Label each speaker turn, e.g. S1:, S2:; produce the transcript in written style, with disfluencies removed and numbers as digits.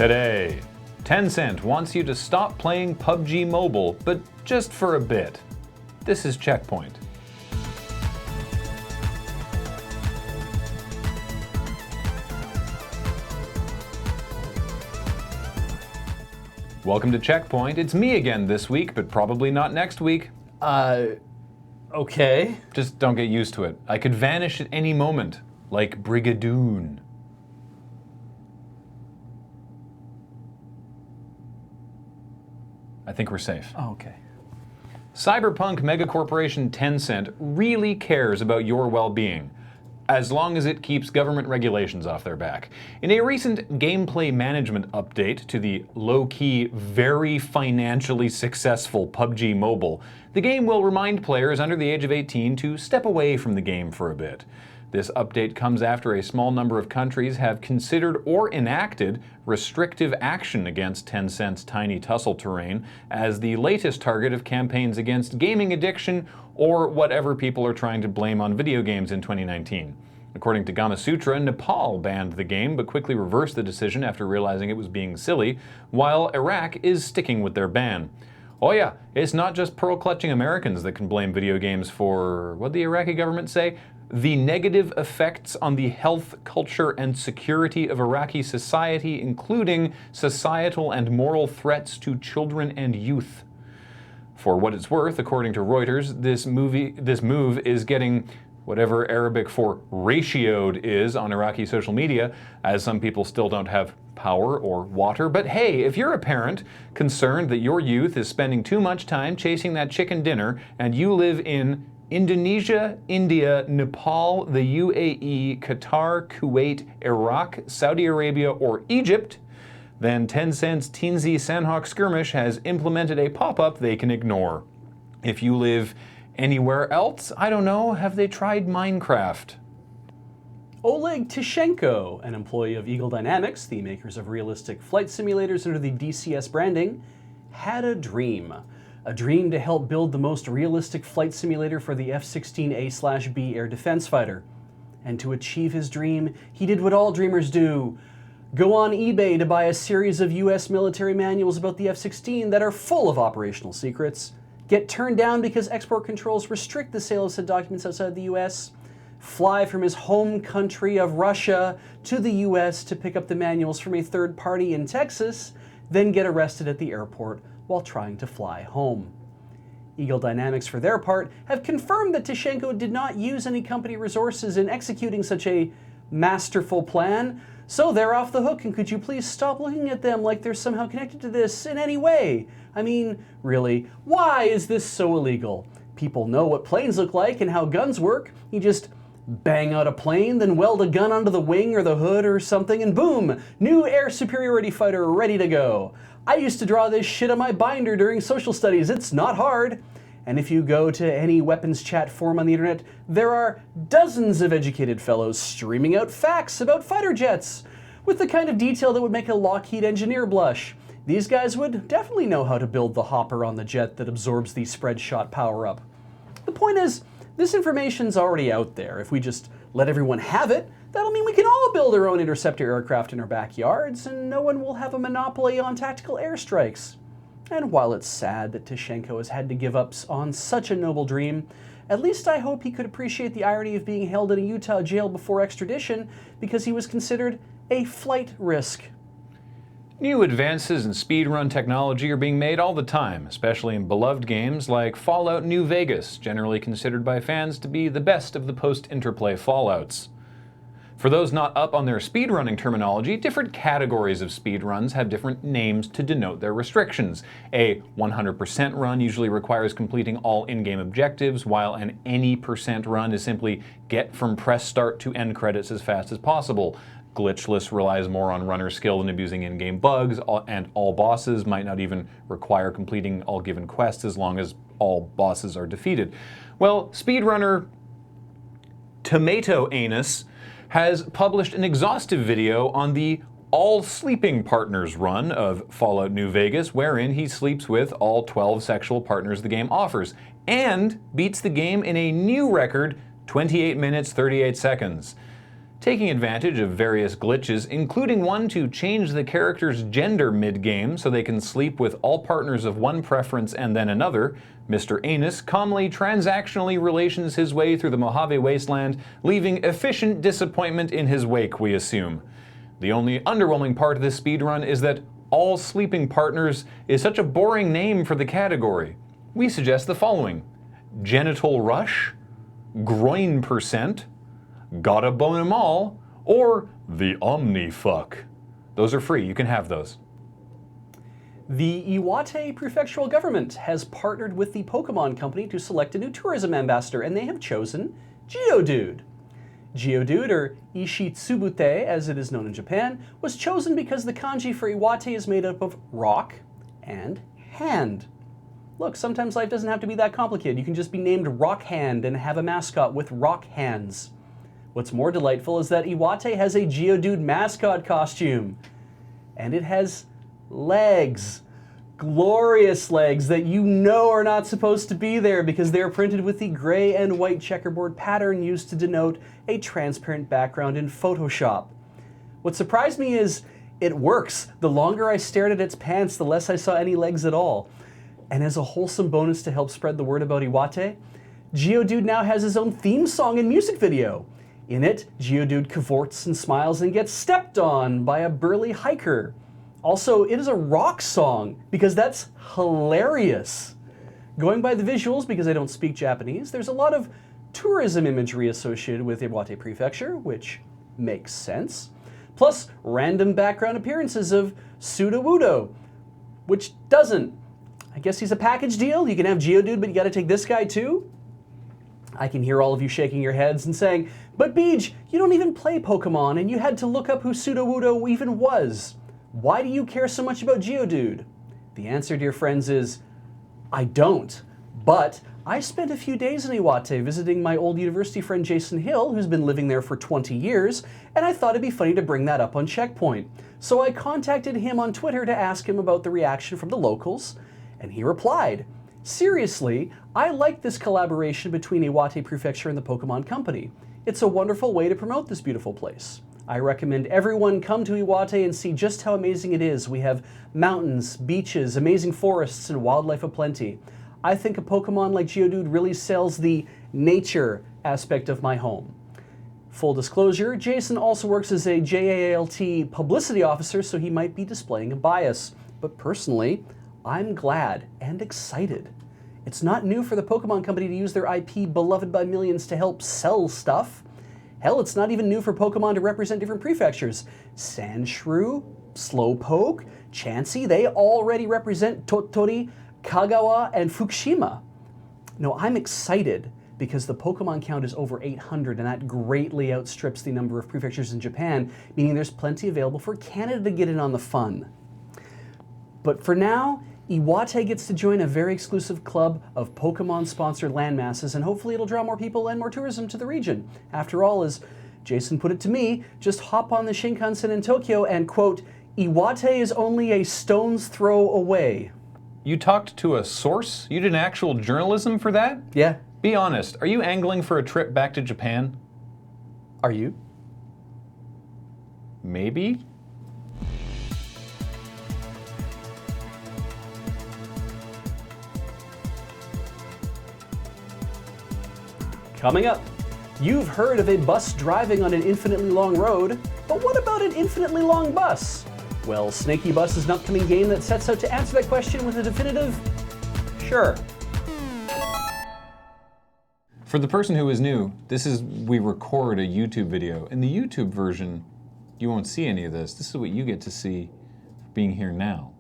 S1: Today, Tencent wants you to stop playing PubG Mobile, but just for a bit. This is CheckPoint. Welcome to CheckPoint. It's me again this week, but probably not next week.
S2: Okay.
S1: Just don't get used to it. I could vanish at any moment, like Brigadoon. I think we're safe.
S2: Oh, okay.
S1: Cyberpunk megacorporation Tencent really cares about your well-being, as long as it keeps government regulations off their back. In a recent gameplay management update to the low-key, very financially successful PubG Mobile, the game will remind players under the age of 18 to step away from the game for a bit. This update comes after a small number of countries have considered or enacted restrictive action against Tencent's tiny tussle terrain as the latest target of campaigns against gaming addiction or whatever people are trying to blame on video games in 2019. According to Gamasutra, Nepal banned the game but quickly reversed the decision after realizing it was being silly, while Iraq is sticking with their ban. Oh yeah, it's not just pearl-clutching Americans that can blame video games for, what'd the Iraqi government say? The negative effects on the health, culture, and security of Iraqi society, including societal and moral threats to children and youth. For what it's worth, according to Reuters, this move is getting whatever Arabic for ratioed is on Iraqi social media, as some people still don't have power or water. But hey, if you're a parent concerned that your youth is spending too much time chasing that chicken dinner and you live in Indonesia, India, Nepal, the UAE, Qatar, Kuwait, Iraq, Saudi Arabia, or Egypt, then Tencent's Teensy Sandhawk Skirmish has implemented a pop-up they can ignore. If you live anywhere else, I don't know, have they tried Minecraft?
S2: Oleg Tishenko, an employee of Eagle Dynamics, the makers of realistic flight simulators under the DCS branding, had a dream. A dream to help build the most realistic flight simulator for the F-16A/B air defense fighter. And to achieve his dream, he did what all dreamers do. Go on eBay to buy a series of US military manuals about the F-16 that are full of operational secrets. Get turned down because export controls restrict the sale of said documents outside the US. Fly from his home country of Russia to the US to pick up the manuals from a third party in Texas, then get arrested at the airport while trying to fly home. Eagle Dynamics, for their part, have confirmed that Tishenko did not use any company resources in executing such a masterful plan, so they're off the hook, and could you please stop looking at them like they're somehow connected to this in any way? I mean, really, why is this so illegal? People know what planes look like and how guns work. You just bang out a plane, then weld a gun onto the wing or the hood or something, and boom, new air superiority fighter ready to go. I used to draw this shit on my binder during social studies. It's not hard. And if you go to any weapons chat forum on the internet, there are dozens of educated fellows streaming out facts about fighter jets with the kind of detail that would make a Lockheed engineer blush. These guys would definitely know how to build the hopper on the jet that absorbs the spread shot power-up. The point is, this information's already out there. If we just let everyone have it, that'll mean we can all build our own interceptor aircraft in our backyards, and no one will have a monopoly on tactical airstrikes. And while it's sad that Tishenko has had to give up on such a noble dream, at least I hope he could appreciate the irony of being held in a Utah jail before extradition because he was considered a flight risk.
S1: New advances in speedrun technology are being made all the time, especially in beloved games like Fallout New Vegas, generally considered by fans to be the best of the post-Interplay Fallouts. For those not up on their speedrunning terminology, different categories of speedruns have different names to denote their restrictions. A 100% run usually requires completing all in-game objectives, while an any percent run is simply get from press start to end credits as fast as possible. Glitchless relies more on runner skill than abusing in-game bugs, and all bosses might not even require completing all given quests as long as all bosses are defeated. Well, speedrunner Tomato Anus has published an exhaustive video on the All Sleeping Partners run of Fallout New Vegas, wherein he sleeps with all 12 sexual partners the game offers, and beats the game in a new record, 28 minutes 38 seconds. Taking advantage of various glitches, including one to change the character's gender mid-game so they can sleep with all partners of one preference and then another, Mr. Anus calmly transactionally relations his way through the Mojave Wasteland, leaving efficient disappointment in his wake, we assume. The only underwhelming part of this speedrun is that all sleeping partners is such a boring name for the category. We suggest the following: Genital Rush, Groin Percent, Gotta Bone 'em All, or the Omnifuck. Those are free, you can have those.
S2: The Iwate prefectural government has partnered with the Pokemon Company to select a new tourism ambassador, and they have chosen Geodude. Geodude, or Ishitsubute as it is known in Japan, was chosen because the kanji for Iwate is made up of rock and hand. Look, sometimes life doesn't have to be that complicated. You can just be named Rock Hand and have a mascot with rock hands. What's more delightful is that Iwate has a Geodude mascot costume. And it has legs. Glorious legs that you know are not supposed to be there because they're printed with the gray and white checkerboard pattern used to denote a transparent background in Photoshop. What surprised me is it works. The longer I stared at its pants, the less I saw any legs at all. And as a wholesome bonus to help spread the word about Iwate, Geodude now has his own theme song and music video. In it, Geodude cavorts and smiles and gets stepped on by a burly hiker. Also, it is a rock song, because that's hilarious. Going by the visuals, because I don't speak Japanese, there's a lot of tourism imagery associated with Iwate Prefecture, which makes sense. Plus, random background appearances of Sudowoodo, which doesn't. I guess he's a package deal. You can have Geodude, but you gotta take this guy too? I can hear all of you shaking your heads and saying, but Beej, you don't even play Pokemon and you had to look up who Sudowoodo even was. Why do you care so much about Geodude? The answer, dear friends, is I don't. But I spent a few days in Iwate visiting my old university friend Jason Hill, who's been living there for 20 years, and I thought it'd be funny to bring that up on CheckPoint. So I contacted him on Twitter to ask him about the reaction from the locals, and he replied, seriously, I like this collaboration between Iwate Prefecture and the Pokemon Company. It's a wonderful way to promote this beautiful place. I recommend everyone come to Iwate and see just how amazing it is. We have mountains, beaches, amazing forests, and wildlife aplenty. I think a Pokemon like Geodude really sells the nature aspect of my home. Full disclosure, Jason also works as a JALT publicity officer, so he might be displaying a bias. But personally, I'm glad and excited. It's not new for the Pokemon Company to use their IP beloved by millions to help sell stuff. Hell, it's not even new for Pokemon to represent different prefectures. Sandshrew, Slowpoke, Chansey, they already represent Tottori, Kagawa, and Fukushima. No, I'm excited because the Pokemon count is over 800 and that greatly outstrips the number of prefectures in Japan, meaning there's plenty available for Canada to get in on the fun. But for now, Iwate gets to join a very exclusive club of Pokemon-sponsored landmasses, and hopefully it'll draw more people and more tourism to the region. After all, as Jason put it to me, just hop on the Shinkansen in Tokyo and, quote, Iwate is only a stone's throw away.
S1: You talked to a source? You did actual journalism for that?
S2: Yeah.
S1: Be honest, are you angling for a trip back to Japan?
S2: Are you?
S1: Maybe?
S2: Coming up, you've heard of a bus driving on an infinitely long road, but what about an infinitely long bus? Well, Snaky Bus is an upcoming game that sets out to answer that question with a definitive sure.
S1: For the person who is new, we record a YouTube video. In the YouTube version, you won't see any of this. This is what you get to see being here now.